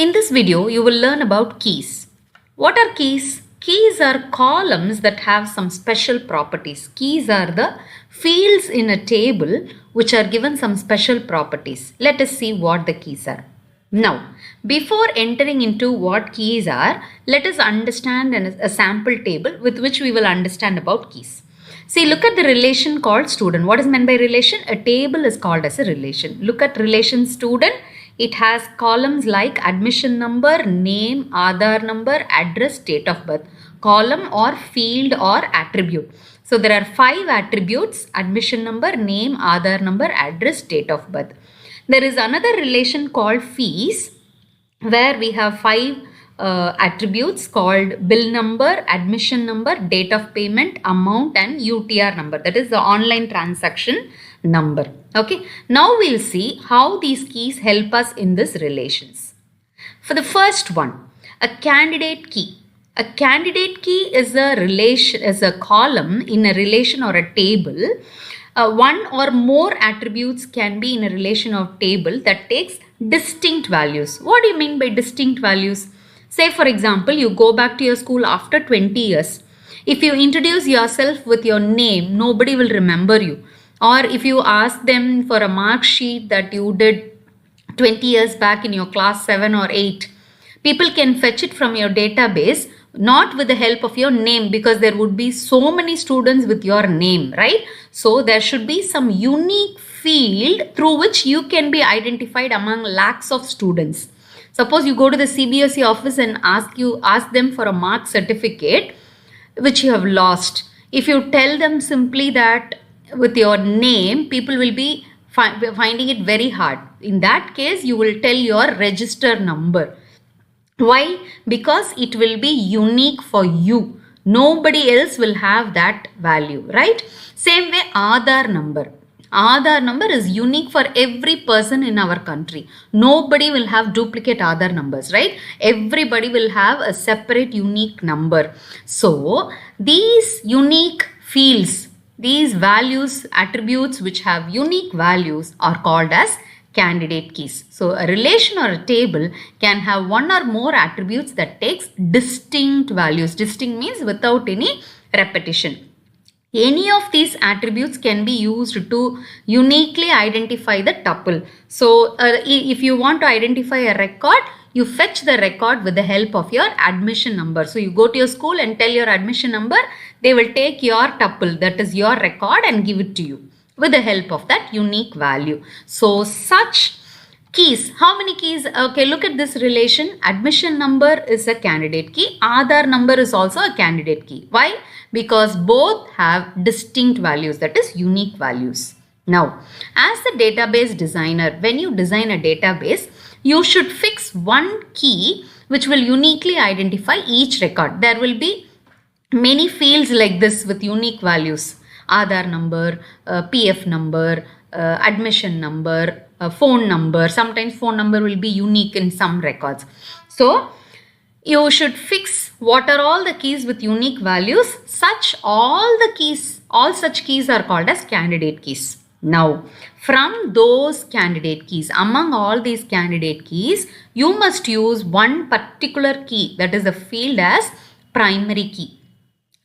In this video, you will learn about keys. What are keys? Keys are columns that have some special properties. Keys are the fields in a table which are given some special properties. Let us see what the keys are. Now, before entering into what keys are, let us understand a sample table with which we will understand about keys. See, look at the relation called student. What is meant by relation? A table is called as a relation. Look at relation student. It has columns like admission number, name, Aadhaar number, address, date of birth. Column or field or attribute. So there are 5 attributes: admission number, name, Aadhaar number, address, date of birth. There is another relation called fees where we have 5 attributes called bill number, admission number, date of payment, amount and UTR number. That is the online transaction number. Okay. Now we'll see how these keys help us in this relations. For the first one, a candidate key. A candidate key is a column in a relation or a table. One or more attributes can be in a relation or table that takes distinct values. What do you mean by distinct values? Say for example, you go back to your school after 20 years. If you introduce yourself with your name, nobody will remember you. Or if you ask them for a mark sheet that you did 20 years back in your class 7 or 8, people can fetch it from your database, not with the help of your name, because there would be so many students with your name, right? So there should be some unique field through which you can be identified among lakhs of students. Suppose you go to the CBSE office and ask them for a mark certificate which you have lost. If you tell them simply that with your name, people will be finding it very hard. In that case, you will tell your register number. Why? Because it will be unique for you. Nobody else will have that value, right? Same way, Aadhaar number. Aadhaar number is unique for every person in our country. Nobody will have duplicate Aadhaar numbers, right? Everybody will have a separate unique number. So, these unique fields, these values, attributes which have unique values are called as candidate keys. So a relation or a table can have one or more attributes that takes distinct values. Distinct means without any repetition. Any of these attributes can be used to uniquely identify the tuple. So if you want to identify a record, you fetch the record with the help of your admission number. So you go to your school and tell your admission number, they will take your tuple, that is your record, and give it to you with the help of that unique value. So such keys, how many keys? Okay, look at this relation. Admission number is a candidate key. Aadhaar number is also a candidate key. Why? Because both have distinct values, that is unique values. Now, as a database designer, when you design a database, you should fix one key which will uniquely identify each record. There will be many fields like this with unique values. Aadhaar number, PF number, admission number, phone number. Sometimes phone number will be unique in some records. So, you should fix what are all the keys with unique values. All such keys are called as candidate keys. Now, from those candidate keys, among all these candidate keys, you must use one particular key, that is the field as primary key.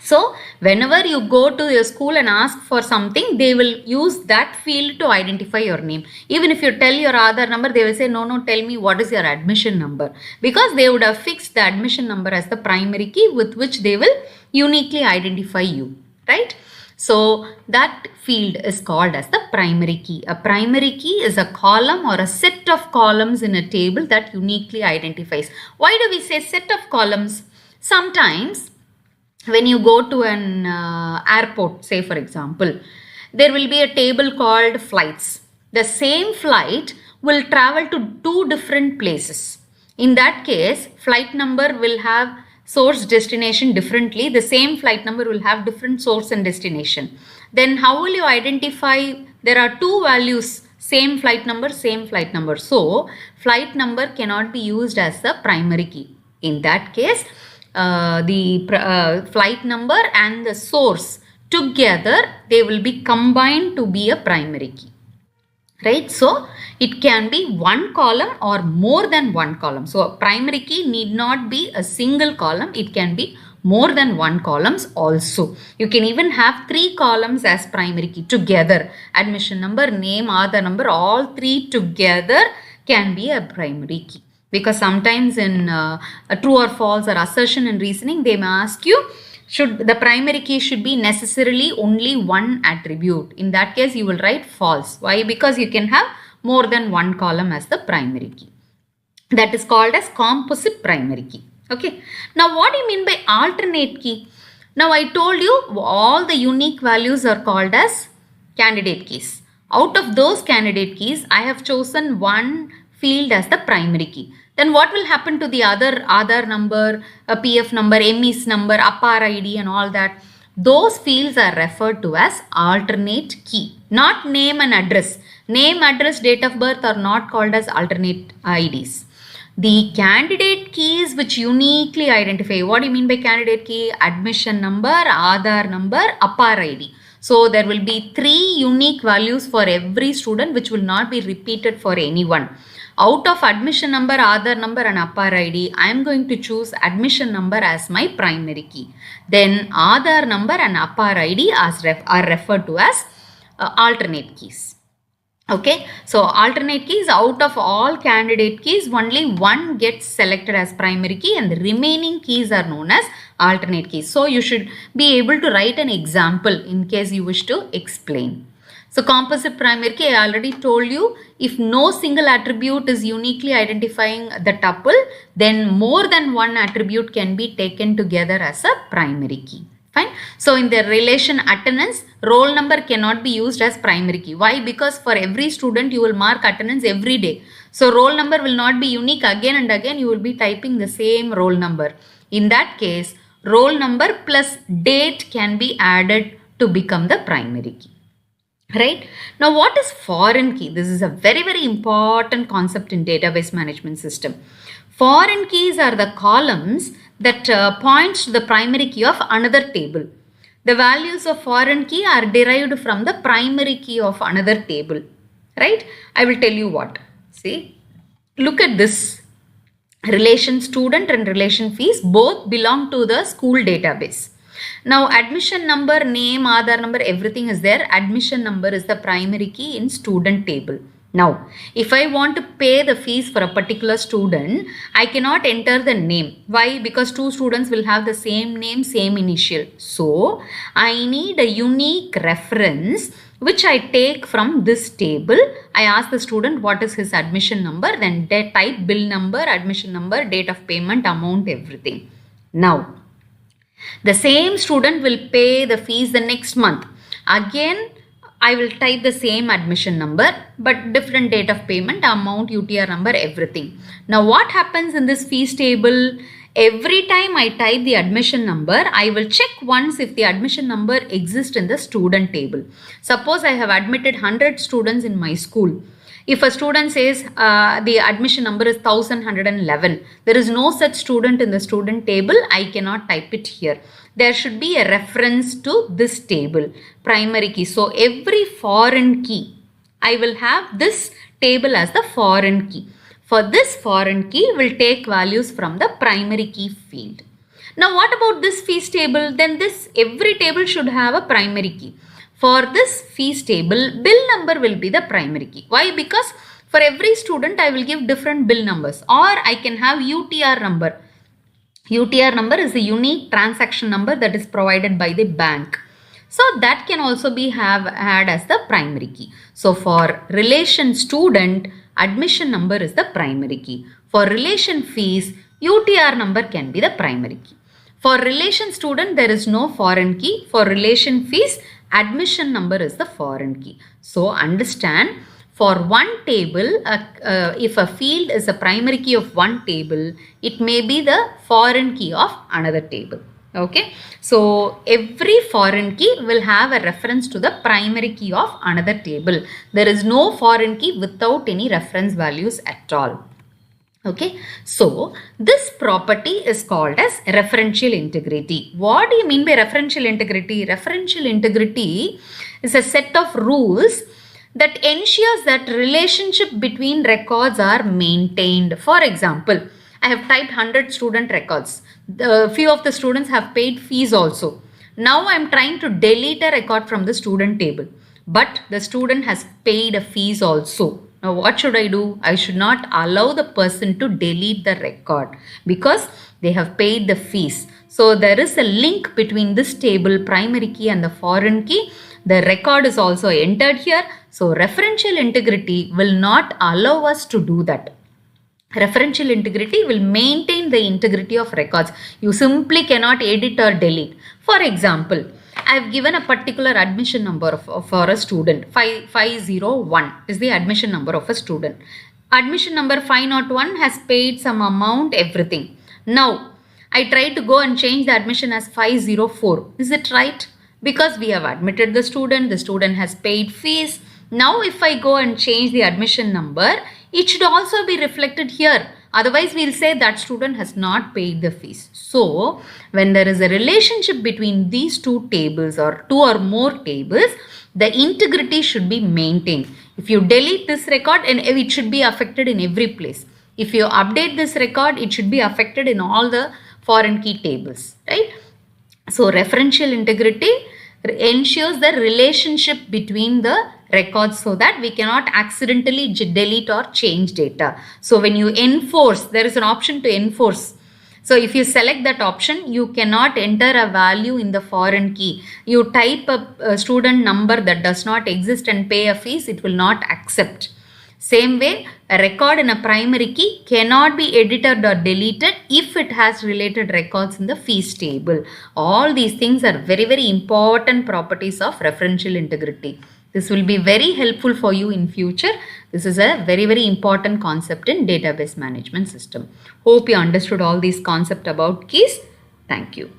So, whenever you go to your school and ask for something, they will use that field to identify your name. Even if you tell your Aadhaar number, they will say, no, tell me what is your admission number. Because they would have fixed the admission number as the primary key with which they will uniquely identify you, right? So, that field is called as the primary key. A primary key is a column or a set of columns in a table that uniquely identifies. Why do we say set of columns? Sometimes, when you go to an airport, say for example, there will be a table called flights. The same flight will travel to 2 different places. In that case, flight number will have source destination differently. The same flight number will have different source and destination. Then how will you identify? There are 2 values, same flight number, same flight number. So, flight number cannot be used as the primary key. In that case, the flight number and the source together, they will be combined to be a primary key. right? So it can be one column or more than one column. So a primary key need not be a single column. It can be more than one columns also. You can even have three columns as primary key together. Admission number, name, Aadhaar number, all three together can be a primary key. Because sometimes in a true or false or assertion and reasoning, they may ask you, should the primary key should be necessarily only one attribute. In that case, you will write false. Why? Because you can have more than one column as the primary key. That is called as composite primary key. Okay. Now, what do you mean by alternate key? Now, I told you all the unique values are called as candidate keys. Out of those candidate keys, I have chosen one field as the primary key. Then what will happen to the other Aadhaar number, a PF number, ME's number, APAR ID and all that? Those fields are referred to as alternate key, not name and address. Name, address, date of birth are not called as alternate IDs. The candidate keys which uniquely identify. What do you mean by candidate key? Admission number, Aadhaar number, APAR ID. So there will be three unique values for every student which will not be repeated for anyone. Out of admission number, Aadhaar number and APAR ID, I am going to choose admission number as my primary key. Then Aadhaar number and APAR ID are referred to as alternate keys. Okay, so alternate keys, out of all candidate keys, only one gets selected as primary key and the remaining keys are known as alternate keys. So you should be able to write an example in case you wish to explain. So composite primary key, I already told you, if no single attribute is uniquely identifying the tuple, then more than one attribute can be taken together as a primary key. Fine. So in the relation attendance, roll number cannot be used as primary key. Why? Because for every student you will mark attendance every day. So roll number will not be unique. Again and again you will be typing the same roll number. In that case, roll number plus date can be added to become the primary key. Right? Now what is foreign key? This is a very, very important concept in database management system. Foreign keys are the columns that points to the primary key of another table. The values of foreign key are derived from the primary key of another table. Right? I will tell you what. See, look at this. Relation student and relation fees both belong to the school database. Now admission number, name, Aadhaar number, everything is there. Admission number is the primary key in student table. Now, if I want to pay the fees for a particular student, I cannot enter the name. Why? Because two students will have the same name, same initial. So, I need a unique reference which I take from this table. I ask the student what is his admission number, then they type bill number, admission number, date of payment, amount, everything. Now, the same student will pay the fees the next month. Again, I will type the same admission number but different date of payment, amount, UTR number, everything. Now what happens in this fees table? Every time I type the admission number, I will check once if the admission number exists in the student table. Suppose I have admitted 100 students in my school. If a student says the admission number is 1111, there is no such student in the student table, I cannot type it here. There should be a reference to this table, primary key. So every foreign key, I will have this table as the foreign key. For this foreign key, will take values from the primary key field. Now what about this fees table? Then every table should have a primary key. For this fees table, bill number will be the primary key. Why? Because for every student, I will give different bill numbers, or I can have UTR number. UTR number is the unique transaction number that is provided by the bank. So that can also be had as the primary key. So for relation student, admission number is the primary key. For relation fees, UTR number can be the primary key. For relation student, there is no foreign key. For relation fees, admission number is the foreign key. So understand, for one table, if a field is a primary key of one table, it may be the foreign key of another table. Okay. So every foreign key will have a reference to the primary key of another table. There is no foreign key without any reference values at all. Okay, so this property is called as referential integrity. What do you mean by referential integrity? Referential integrity is a set of rules that ensures that relationship between records are maintained. For example, I have typed 100 student records. Few of the students have paid fees also. Now I am trying to delete a record from the student table, but the student has paid a fees also. Now what should I do? I should not allow the person to delete the record because they have paid the fees. So there is a link between this table, primary key, and the foreign key. The record is also entered here. So referential integrity will not allow us to do that. Referential integrity will maintain the integrity of records. You simply cannot edit or delete. For example, I have given a particular admission number for a student. 501 is the admission number of a student. Admission number 501 has paid some amount, everything. Now, I try to go and change the admission as 504. Is it right? Because we have admitted the student has paid fees. Now, if I go and change the admission number, it should also be reflected here. Otherwise, we'll say that student has not paid the fees. So, when there is a relationship between these two tables or two or more tables, the integrity should be maintained. If you delete this record, and it should be affected in every place. If you update this record, it should be affected in all the foreign key tables, right? So, referential integrity ensures the relationship between the records so that we cannot accidentally delete or change data. So when you enforce, there is an option to enforce. So if you select that option, you cannot enter a value in the foreign key. You type a student number that does not exist and pay a fees, it will not accept. Same way, a record in a primary key cannot be edited or deleted if it has related records in the fees table. All these things are very, very important properties of referential integrity. This will be very helpful for you in future. This is a very, very important concept in database management system. Hope you understood all these concepts about keys. Thank you.